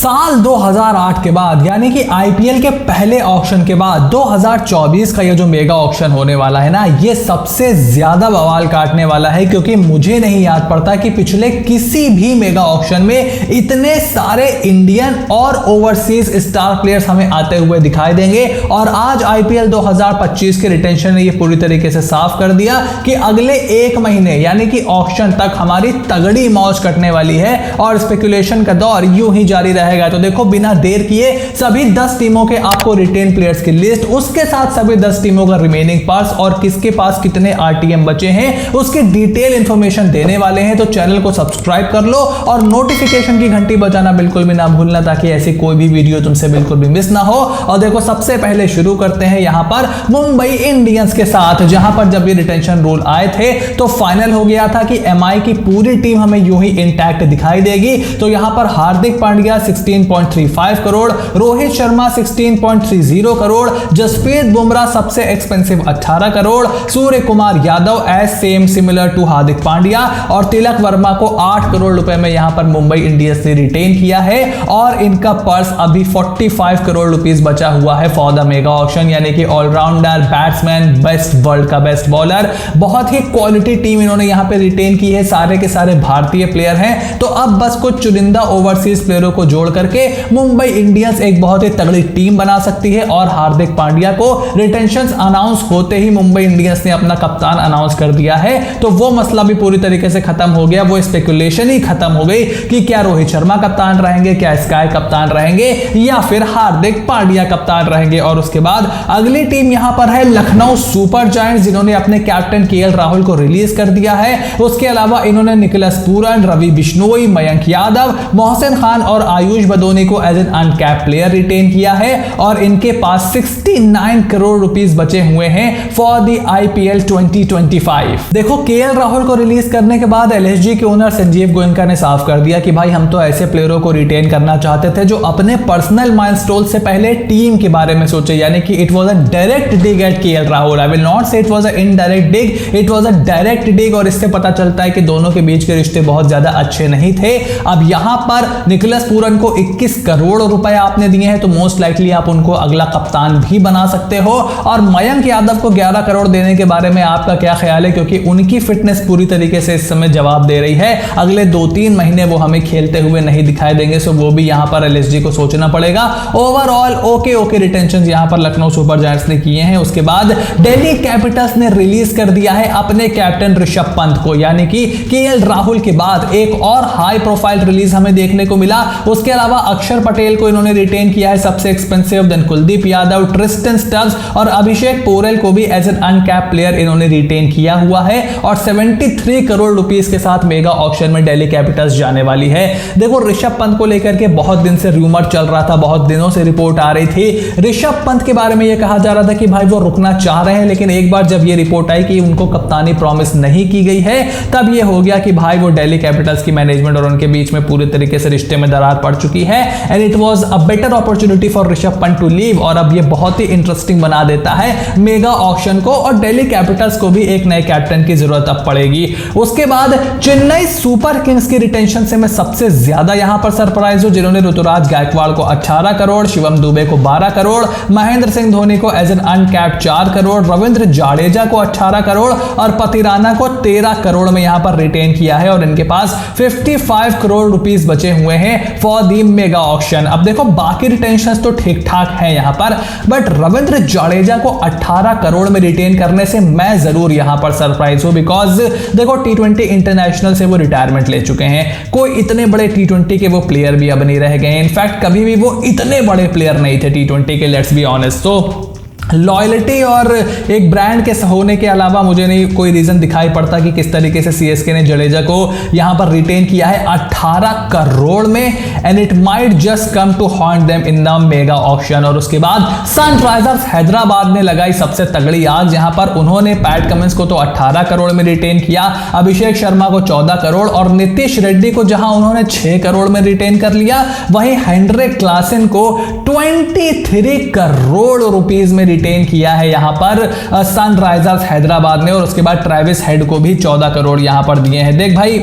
साल 2008 के बाद यानी कि आईपीएल के पहले ऑक्शन के बाद 2024 का ये जो मेगा ऑक्शन होने वाला है ना, ये सबसे ज्यादा बवाल काटने वाला है, क्योंकि मुझे नहीं याद पड़ता कि पिछले किसी भी मेगा ऑक्शन में इतने सारे इंडियन और ओवरसीज स्टार प्लेयर्स हमें आते हुए दिखाई देंगे। और आज आईपीएल 2025 के रिटेंशन ने ये पूरी तरीके से साफ कर दिया कि अगले एक महीने यानी कि ऑक्शन तक हमारी तगड़ी मौज कटने वाली है और स्पेकुलेशन का दौर यूं ही जारी रहेगा। तो देखो, बिना देर किए सभी 10 टीमों के आपको रिटेन प्लेयर्स की लिस्ट, उसके साथ सभी 10 टीमों का रिमेनिंग पार्ट्स और किसके पास कितने आरटीएम बचे हैं उसकी डिटेल इंफॉर्मेशन देने वाले हैं। तो चैनल को सब्सक्राइब कर लो और नोटिफिकेशन की घंटी बजाना बिल्कुल भी ना भूलना, ताकि ऐसी कोई भी वीडियो तुमसे बिल्कुल भी मिस ना हो। और देखो, सबसे पहले शुरू करते हैं यहां पर मुंबई इंडियंस के साथ, जहां पर जब ये रिटेंशन रूल आए थे तो फाइनल हो गया था कि एमआई की पूरी टीम हमें यूं ही इंटैक्ट दिखाई देगी। तो यहां पर हार्दिक पांड्या 16.35 करोड़, रोहित शर्मा 16.30 करोड़, जसप्रीत बुमराह सबसे expensive 18 crore, Surya Kumar Yadav as same similar to Hardik Pandya, और तिलक वर्मा को 8 करोड़ रुपए में यहां पर मुंबई इंडियंस ने रिटेन किया है। और इनका पर्स अभी 45 करोड़ रुपीस बचा हुआ है फॉर द मेगा ऑक्शन, यानी कि ऑलराउंडर, बैट्समैन, बेस्ट वर्ल्ड का बेस्ट बॉलर, बहुत ही क्वालिटी टीम इन्होंने यहां पे रिटेन की है। सारे के सारे भारतीय प्लेयर हैं। तो अब बस कुछ चुनिंदा ओवरसीज प्लेयरों को जोड़ करके मुंबई इंडियंस एक बहुत ही तगड़ी टीम बना सकती है। और हार्दिक पांड्या को रिटेंशन अनाउंस होते ही मुंबई इंडियंस ने अपना कप्तान अनाउंस कर दिया है। तो वो मसला भी पूरी तरीके से खत्म हो गया, वो स्पेकुलेशन ही खत्म हो गई कि क्या रोहित शर्मा कप्तान रहेंगे, क्या स्काई कप्तान रहेंगे, या फिर हार्दिक पांड्या कप्तान रहेंगे। और उसके बाद अगली टीम यहां पर है लखनऊ सुपर जायंट्स, जिन्होंने अपने कैप्टन केएल राहुल को रिलीज कर दिया है। उसके अलावा इन्होंने निकोलस पूरन, रवि बिश्नोई, मयंक यादव, मोहसिन खान और आयुष बदोनी को as an uncapped player retain किया है। और इनके पास 69 करोड़ रुपीस बचे हुए हैं फॉर द आईपीएल 2025। देखो, केएल राहुल को रिलीज करने के बाद एलएसजी के ओनर संजीव गोयनका ने साफ कर दिया कि भाई हम तो ऐसे प्लेयरों को रिटेन करना चाहते थे जो अपने पर्सनल माइलस्टोन से पहले टीम के बारे में सोचे, यानी कि it was a direct dig at KL Rahul. I will not say it was a indirect dig, it was a direct dig. और इससे पता चलता है कि दोनों के बीच के रिश्ते बहुत ज्यादा अच्छे नहीं थे। अब यहां पर निकोलस पूरन को 21 करोड़ रुपए आपने दिए हैं, तो मोस्ट लाइकली आप उनको अगला कप्तान भी बना सकते हो। और मयंक यादव को 11 करोड़ देने के बारे में आपका क्या ख्याल है, क्योंकि उनकी फिटनेस पूरी तरीके से इस समय जवाब दे रही है। अगले 2-3 महीने वो हमें खेलते हुए नहीं दिखाई देंगे, सो वो भी यहां पर एलएसजी को सोचना पड़ेगा। ओवरऑल ओके रिटेंशन यहां पर लखनऊ सुपर जायंट्स ने किए हैं। उसके बाद दिल्ली कैपिटल्स ने रिलीज कर दिया है अपने कैप्टन ऋषभ पंत को, यानी कि केएल राहुल के बाद एक और हाई प्रोफाइल रिलीज हमें देखने को मिला। उसके अलावा अक्षर पटेल को इन्होंने रिटेन किया है सबसे expensive, then Kuldeep Yadav, Tristan Stubbs और अभिषेक पोरेल को भी एज एन अनकैप्ड प्लेयर इन्होंने रिटेन किया हुआ है। और 73 करोड़ रुपीस के साथ मेगा ऑक्शन में दिल्ली कैपिटल्स जाने वाली है। देखो, ऋषभ पंत को लेकर के बहुत दिन से रूमर चल रहा था, बहुत दिनों से रिपोर्ट आ रही थी। ऋषभ पंत के बारे में यह कहा जा रहा था कि भाई वो रुकना चाह रहे हैं, लेकिन एक बार जब ये रिपोर्ट आई कि उनको कप्तानी प्रॉमिस नहीं की गई है, तब यह हो गया कि भाई वो दिल्ली कैपिटल्स की मैनेजमेंट और उनके बीच में पूरी तरीके से रिश्ते में दरार पड़ चुकी है। And it was a better opportunity for Rishabh Pant to leave. और अब ये बहुत ही इंटरेस्टिंग बना देता है मेगा ऑक्शन को, और दिल्ली कैपिटल्स को भी एक नए कैप्टन की जरूरत अब पड़ेगी। उसके बाद चेन्नई सुपर किंग्स की रिटेंशन से मैं सबसे ज्यादा यहां पर सरप्राइज हूं, जिन्होंने ऋतुराज गायकवाड़ को 18 करोड़, शिवम दुबे को 12 करोड़, महेंद्र सिंह धोनी को as an uncapped 4 crore, Ravindra Jadeja को 18 करोड़ और पतिराना को 13 करोड़ में यहां पर रिटेन किया है। और इनके पास 55 करोड़ रुपीस बचे हुए हैं फॉर दी मेगा ऑक्शन। अब देखो, बाकी रिटेंशन तो ठीक ठाक है यहां पर, बट रविंद्र जाडेजा को 18 करोड़ में रिटेन करने से मैं जरूर यहां पर सरप्राइज हूं, बिकॉज देखो, T20 इंटरनेशनल से वो रिटायरमेंट ले चुके हैं। कोई इतने बड़े T20 के वो प्लेयर भी अब नहीं रह गए। इनफैक्ट कभी भी वो इतने बड़े प्लेयर नहीं थे T20 के, लेट्स बी ऑनेस्ट। तो लॉयल्टी और एक ब्रांड के होने के अलावा मुझे नहीं कोई रीजन दिखाई पड़ता कि किस तरीके से सीएसके ने जडेजा को यहां पर रिटेन किया है 18 करोड़ में। And it might just come to haunt them in the mega auction. और उसके बाद सनराइजर्स हैदराबाद ने लगाई सबसे तगड़ी आग, जहां पर उन्होंने पैट कमिंस को तो 18 करोड़ में रिटेन किया, अभिषेक शर्मा को 14 करोड़ और नीतीश रेड्डी को जहां उन्होंने 6 करोड़ में रिटेन कर लिया, वहीं हेनरिक क्लासन को 23 करोड़ रुपीस में रिटेन किया है यहां पर सनराइजर्स हैदराबाद ने। और उसके बाद ट्रेविस हेड को भी 14 करोड़ यहां पर दिए हैं। देख भाई,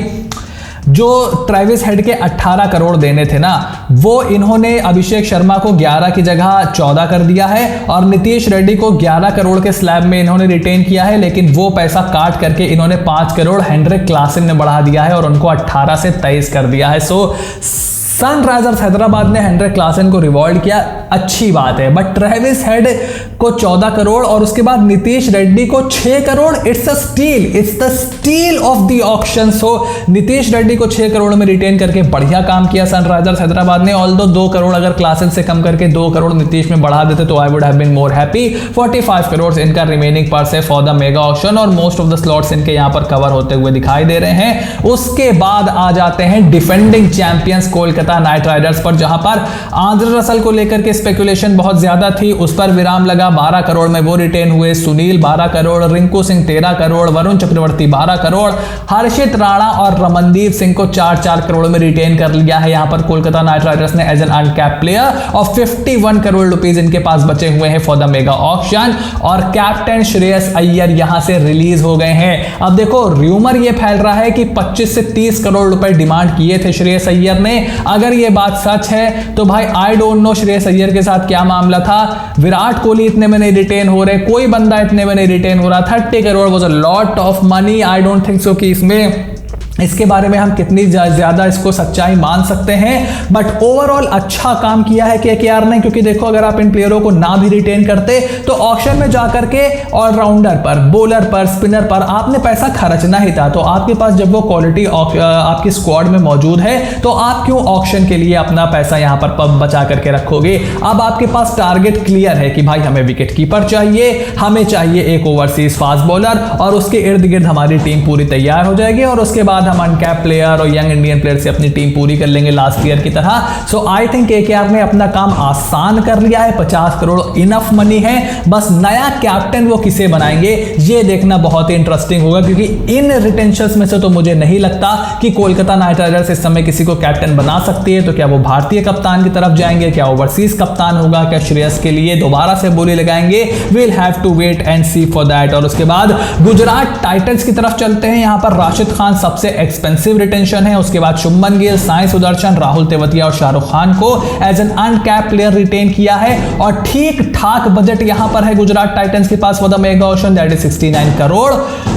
जो ट्रेविस हेड के 18 करोड़ देने थे ना, वो इन्होंने अभिषेक शर्मा को 11 की जगह 14 कर दिया है, और नीतीश रेड्डी को 11 करोड़ के स्लैब में इन्होंने रिटेन किया है, लेकिन वो पैसा काट करके इन्होंने 5 करोड़ हेनरिक क्लासन ने बढ़ा दिया है और उनको 18 से 23 कर दिया है। सो सनराइजर्स हैदराबाद ने हेनरिक क्लासन को रिवॉर्ड किया, अच्छी बात है, बट ट्रेविस हेड को 14 करोड़ और उसके बाद नीतीश रेड्डी को 6 crore, it's a steal, it's the steal of the auction. So Nitish Reddy को 6 करोड़ में रिटेन करके बढ़िया काम किया सनराइजर्स हैदराबाद ने। ऑल्दो 2 करोड़ अगर क्लासन से कम करके 2 करोड़ नीतीश में बढ़ा देते तो I would have been more happy. 45 crore इनका रिमेनिंग पर्स है फॉर द मेगा ऑक्शन, और मोस्ट ऑफ द स्लॉट्स इनके यहां पर कवर होते हुए दिखाई दे रहे हैं। उसके बाद आ जाते हैं defending champions Kolkata night Riders पर, जहां पर आंद्रे रसल को लेकर के स्पेकुलेशन बहुत ज्यादा थी, उस पर विराम लगा। 12 करोड़ में वो रिटेन हुए। सुनील 12 करोड़, रिंकू सिंह 13 करोड़, वरुण चक्रवर्ती 12 करोड़, हर्षित राणा और रमनदीप सिंह को 4-4 करोड़ में रिटेन कर लिया है यहां पर कोलकाता नाइट राइडर्स ने एज एन अनकैप्ड प्लेयर, और 51 करोड़ रुपीस इनके पास बचे हुए हैं फॉर द मेगा ऑक्शन। और कैप्टन श्रेयस अय्यर यहां से रिलीज हो गए हैं। अब देखो र्यूमर ये फैल रहा है कि 25 से 30 करोड़ रुपए डिमांड किए थे श्रेयस अय्यर ने। अगर ये बात सच है तो भाई I don't know Shreyas Iyer के साथ क्या मामला था। विराट कोहली इतने में नहीं रिटेन हो रहे, कोई बंदा इतने में नहीं रिटेन हो रहा। 30 crore was a lot of money. I don't think so कि इसके बारे में हम कितनी ज्यादा इसको सच्चाई मान सकते हैं, बट ओवरऑल अच्छा काम किया है केकेआर ने, क्योंकि देखो अगर आप इन प्लेयरों को ना भी रिटेन करते तो ऑक्शन में जाकर के ऑलराउंडर पर, बॉलर पर, स्पिनर पर आपने पैसा खर्चना ही था। तो आपके पास जब वो क्वालिटी आपकी स्क्वाड में मौजूद है तो आप क्यों ऑक्शन के लिए अपना पैसा यहां पर बचा करके रखोगे। अब आपके पास टारगेट क्लियर है कि भाई हमें विकेट कीपर चाहिए, हमें चाहिए एक ओवरसीज फास्ट बॉलर, और उसके इर्द गिर्द हमारी टीम पूरी तैयार हो जाएगी, और उसके बाद हम अनकैप प्लेयर और यंग इंडियन प्लेयर से अपनी टीम पूरी कर लेंगे लास्ट ईयर की तरह। सो आई थिंक केकेआर ने अपना काम आसान कर लिया है। 50 करोड़ इनफ मनी है, बस नया कैप्टन वो किसे बनाएंगे ये देखना बहुत ही इंटरेस्टिंग होगा, क्योंकि इन रिटेंशंस में से तो मुझे नहीं लगता कि कोलकाता नाइट राइडर्स इस समय किसी को कैप्टन बना सकती है। तो क्या वो भारतीय कप्तान की तरफ जाएंगे, क्या ओवरसीज कप्तान होगा, क्या श्रेयस के लिए दोबारा से बोली लगाएंगे, will have to wait and see for that. और उसके बाद गुजरात टाइटंस की तरफ चलते हैं। यहां पर राशिद खान सबसे एक्सपेंसिव रिटेंशन है, उसके बाद शुभमन गिल, साई सुदर्शन, राहुल तेवतिया और शाहरुख खान को as an uncapped player retain किया है, और ठीक ठाक बजट यहां पर है गुजरात टाइटंस के पास for the mega auction, that is 69 crore.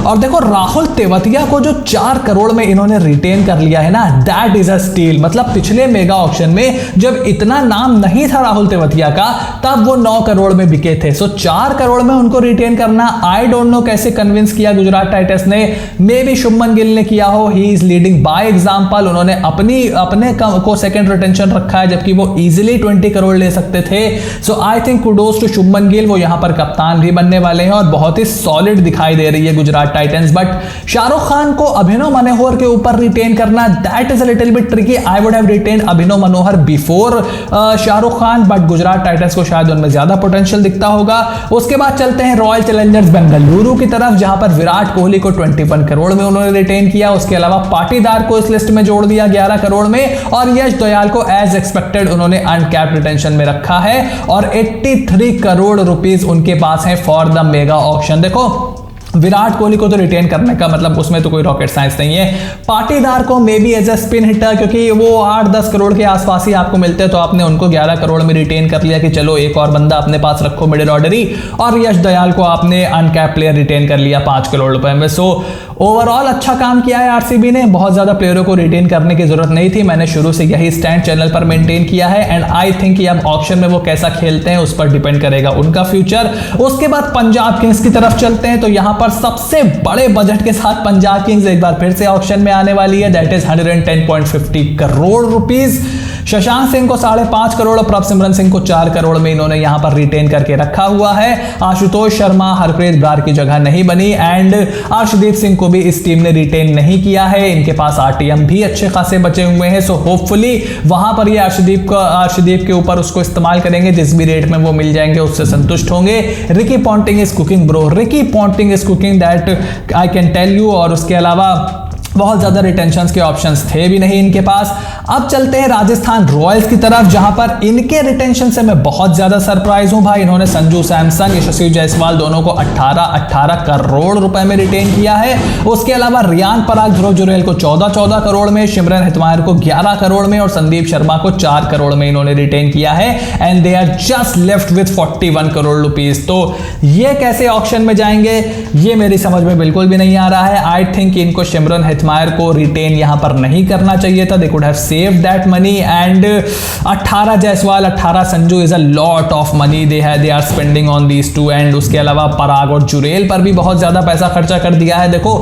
और देखो राहुल तेवतिया को जो 4 करोड़ में इन्होंने रिटेन कर लिया है ना, दैट इज अ स्टील। मतलब पिछले मेगा ऑक्शन में जब इतना नाम नहीं था राहुल तेवतिया का, तब वो 9 करोड़ में बिके थे। सो 4 करोड़ में उनको रिटेन करना, आई डोंट नो कैसे कन्विंस किया गुजरात टाइटंस ने। मे बी शुभमन गिल ने किया हो, he is leading by example. उन्होंने अपने को सेकंड रिटेंशन रखा है, जबकि वो इजीली 20 करोड़ ले सकते थे। So I think kudos to Shubman Gill, वो यहां पर कप्तान भी बनने वाले हैं, और बहुत ही सॉलिड दिखाई दे रही है गुजरात टाइटंस। बट शाहरुख खान को अभिनव मनोहर के ऊपर रिटेन करना, that is a little bit tricky. I would have retain Abhinav Manohar before Shahrukh Khan, but Gujarat Titans को शायद उनमें ज्यादा पोटेंशियल दिखता होगा। उसके बाद चलते हैं रॉयल चैलेंजर्स बेंगलुरु की तरफ, जहां पर विराट कोहली को 21 करोड़ में उन्होंने रिटेन किया। उसके अलावा पाटीदार को इस लिस्ट में जोड़ दिया 11 करोड़ में, और यश दयाल को एज एक्सपेक्टेड उन्होंने अनकैप्ड रिटेंशन में रखा है, और 83 करोड़ रुपीस उनके पास है फॉर द मेगा ऑक्शन। देखो विराट कोहली को तो रिटेन करने का मतलब उसमें तो कोई रॉकेट साइंस नहीं है। पाटीदार को maybe as a spin hitter, क्योंकि वो 8-10 करोड़ के आसपास ही आपको मिलते हैं, तो आपने उनको 11 करोड़ में रिटेन कर लिया कि चलो एक और बंदा अपने पास रखो मिडिल ऑर्डरी। और यश दयाल को आपने अनकैप प्लेयर रिटेन कर लिया 5 करोड़ रुपए में। सो ओवरऑल अच्छा काम किया है आरसीबी ने। बहुत ज्यादा प्लेयरों को रिटेन करने की जरूरत नहीं थी, मैंने शुरू से यही स्टैंड चैनल पर मेंटेन किया है, एंड आई थिंक कि अब ऑक्शन में वो कैसा खेलते हैं उस पर डिपेंड करेगा उनका फ्यूचर। उसके बाद पंजाब किंग्स की तरफ चलते हैं, तो यहां पर सबसे बड़े बजट के साथ पंजाब किंग्स एक बार फिर से ऑक्शन में आने वाली है, that is 110.50 crore rupees. Shashank Singh को 5.5 करोड़ और प्रभसिमरन सिंह को 4 करोड़ में इन्होंने यहां पर रिटेन करके रखा हुआ है। आशुतोष शर्मा, हरप्रीत ब्रार की जगह नहीं बनी, एंड अर्शदीप सिंह को भी इस टीम ने रिटेन नहीं किया है। इनके पास आरटीएम भी अच्छे खासे बचे हुए हैं, सो होपफुली वहां पर ये अर्शदीप के ऊपर उसको इस्तेमाल करेंगे, जिस भी रेट में वो मिल जाएंगे उससे संतुष्ट होंगे। Ricky Ponting is cooking bro, Ricky Ponting is cooking, that I can tell you. और उसके अलावा बहुत ज्यादा रिटेंशंस के ऑप्शंस थे भी नहीं इनके पास। अब चलते हैं राजस्थान रॉयल्स की तरफ, जहां पर इनके रिटेंशन से मैं बहुत ज्यादा सरप्राइज हूं भाई। इन्होंने संजू सैमसन, यशस्वी जायसवाल दोनों को 18 करोड़ रुपए में रिटेन किया है। उसके अलावा रियान पराग, ध्रुव जुरेल को 14 करोड़ में, सिमरन हेतमायर को 11 करोड़ में और संदीप शर्मा को 4 करोड़ में इन्होंने रिटेन किया है। And they are just left with 41 crore rupees. तो ये कैसे ऑक्शन में जाएंगे, ये मेरी समझ में बिल्कुल भी नहीं आ रहा है। आई थिंक इनको सिमरन हेतमायर को रिटेन यहां पर नहीं करना चाहिए था। They could have saved that money. And 18 Jaiswal, 18 Sanju is a lot of money they are spending on these two. एंड उसके अलावा पराग और जुरेल पर भी बहुत ज्यादा पैसा खर्चा कर दिया है। देखो,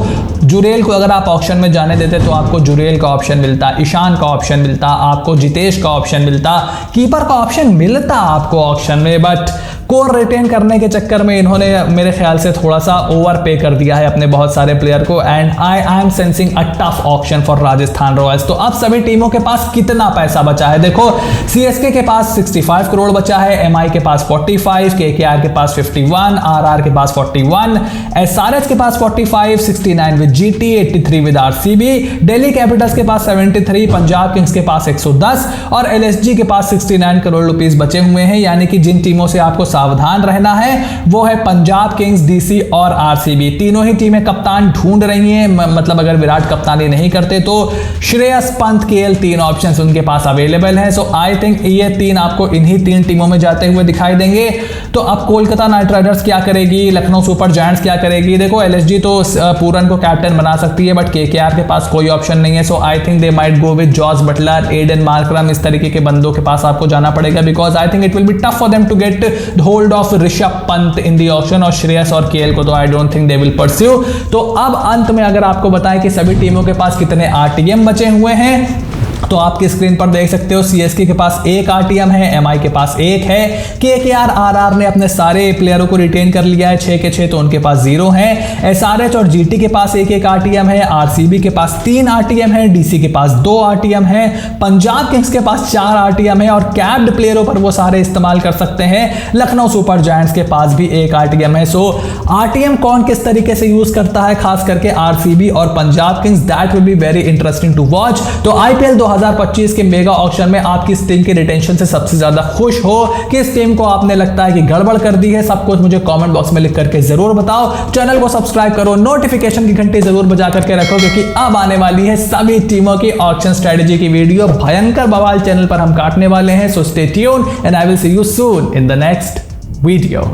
जुरेल को अगर आप ऑप्शन में जाने देते तो आपको जुरेल का ऑप्शन मिलता, ईशान का ऑप्शन मिलता, आपको जितेश का ऑप्शन मिलता, कीपर का ऑप्शन मिलता आपको ऑप्शन में। बट कोर रिटेन करने के चक्कर में इन्होंने मेरे ख्याल से थोड़ा सा ओवर पे कर दिया है अपने बहुत सारे प्लेयर को। And I am sensing a tough option for Rajasthan Royals. तो अब सभी टीमों के पास कितना पैसा बचा है, देखो सीएसके के पास 65 करोड़ बचा है, एमआई के पास 45, केकेआर के पास 51, आरआर के पास 41, एसआरएच के पास 45, 69 with GT, 83 with RCB, Delhi Capitals के पास 73, पंजाब किंग्स के पास 110 और एलएसजी के पास 69 करोड़ रुपीस बचे हुए हैं। यानी कि जिन टीमों से आपको सावधान रहना है वो है पंजाब किंग्स, डीसी और आरसीबी। तीनों ही टीमें कप्तान ढूंढ रही हैं, मतलब अगर विराट कप्तानी नहीं करते तो श्रेयस, पंत, केएल, 3 ऑप्शंस उनके पास अवेलेबल हैं। सो आई थिंक ये 3 आपको इन्हीं 3 टीमों में जाते हुए दिखाई देंगे। तो अब कोलकाता नाइट राइडर्स क्या करेगी, लखनऊ सुपर जायंट्स क्या करेगी। देखो एलएसजी तो पूरन को कैप्टन बना सकती है, बट केकेआर के पास कोई ऑप्शन नहीं है। So I think they might go with Jos Buttler, Aiden Markram, इस तरीके के बंदों के पास आपको जाना पड़ेगा, because I think it will be tough for them to get hold of Rishabh Pant in the option. और श्रेयस और केएल को तो I don't think they will pursue. तो अब अंत में अगर आपको बताएं कि सभी टीमों के पास कितने आरटीएम बचे हुए हैं, तो आपकी स्क्रीन पर देख सकते हो सीएसके के पास 1 आरटीएम है, एमआई के पास 1 है, केकेआर, आरआर ने अपने सारे प्लेयरों को रिटेन कर लिया है 6 के 6, तो उनके पास 0 है। एसआरएच और जीटी के पास 1 आरटीएम है, आरसीबी के पास 3 आरटीएम है, डीसी के पास 2 आरटीएम है, पंजाब किंग्स के पास 4 आरटीएम है और कैप्ड प्लेयरों पर वो सारे इस्तेमाल कर सकते हैं। लखनऊ सुपर जायंट्स के पास भी 1 आरटीएम है। सो आरटीएम कौन किस तरीके से यूज करता है, खास करके आरसीबी और Punjab Kings, that will be very interesting to watch. तो आईपीएल 2025 के मेगा ऑक्शन में आप किस टीम के रिटेंशन से सबसे ज्यादा खुश हो, किस टीम को आपने लगता है कि गड़बड़ कर दी है, सब कुछ मुझे कमेंट बॉक्स में लिख करके जरूर बताओ। चैनल को सब्सक्राइब करो, नोटिफिकेशन की घंटी जरूर बजा करके रखो, क्योंकि अब आने वाली है सभी टीमों की ऑक्शन स्ट्रेटेजी की वीडियो। भयंकर बवाल चैनल पर हम काटने वाले हैं। So stay tuned and I will see you soon in the next video.